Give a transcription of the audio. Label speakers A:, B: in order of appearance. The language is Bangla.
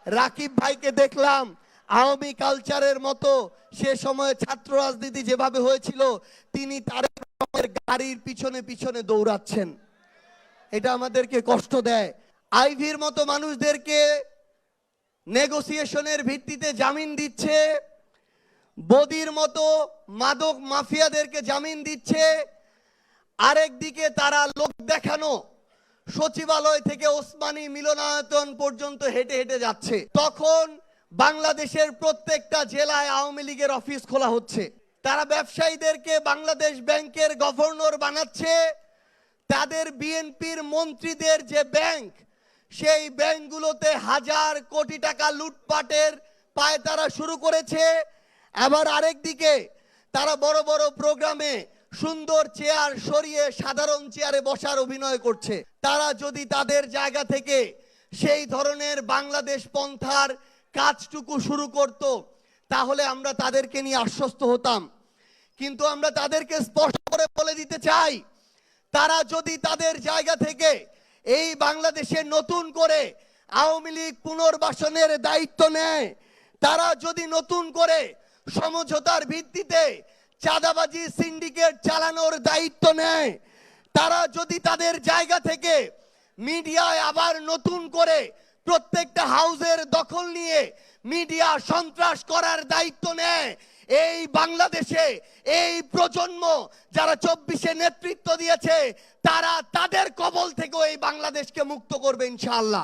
A: রাকিব ভাইকে দেখলাম আওয়ামী কালচারের মতো সে সময় ছাত্র রাজনীতি যেভাবে হয়েছিল তিনি তারেক রহমানের গাড়ির পিছনে পিছনে দৌড়াচ্ছেন। এটা আমাদেরকে কষ্ট দেয়। আইভির মতো মানুষদেরকে নেগোসিয়েশনের ভিত্তিতে জামিন দিচ্ছে, বদির মতো মাদক মাফিয়াদেরকে জামিন দিচ্ছে, আরেকদিকে তারা লোক দেখানো সচিবালয় থেকে ওসমানী মিলনায়তন পর্যন্ত হেঁটে হেঁটে যাচ্ছে। তখন বাংলাদেশের প্রত্যেকটা জেলায় আওয়ামী লীগের অফিস খোলা হচ্ছে। তারা ব্যবসায়ীদেরকে বাংলাদেশ ব্যাংকের গভর্নর বানাচ্ছে। তাদের বিএনপির মন্ত্রীদের যে ব্যাংক, সেই ব্যাংকগুলোতে হাজার কোটি টাকা লুটপাটের পায়তারা শুরু করেছে। আবার আরেকদিকে তারা বড় বড় প্রোগ্রামে সুন্দর চেয়ার সরিয়ে সাধারণ চেয়ারে বসার অভিনয় করছে। তারা যদি তাদের জায়গা থেকে সেই ধরনের বাংলাদেশ পন্থার কাজটুকু শুরু করত, তাহলে আমরা তাদেরকে নিয়ে আশ্বস্ত হতাম। কিন্তু আমরা তাদেরকে স্পষ্ট করে বলে দিতে চাই, তারা যদি তাদের জায়গা থেকে এই বাংলাদেশে নতুন করে আওয়ামী লীগ পুনর্বাসনের দায়িত্ব নেয়, তারা যদি নতুন করে সমঝোতার ভিত্তিতে চাঁদাবাজি সিন্ডিকেট চালানোর দায়িত্ব নেয়, তারা যদি তাদের জায়গা থেকে মিডিয়ায় আবার নতুন করে প্রত্যেকটা হাউসের দখল নিয়ে মিডিয়া সন্ত্রাস করার দায়িত্ব নেয়, এই বাংলাদেশে এই প্রজন্ম যারা 24-এ নেতৃত্ব দিয়েছে তারা তাদের কবল থেকে এই বাংলাদেশকে মুক্ত করবে ইনশাআল্লাহ।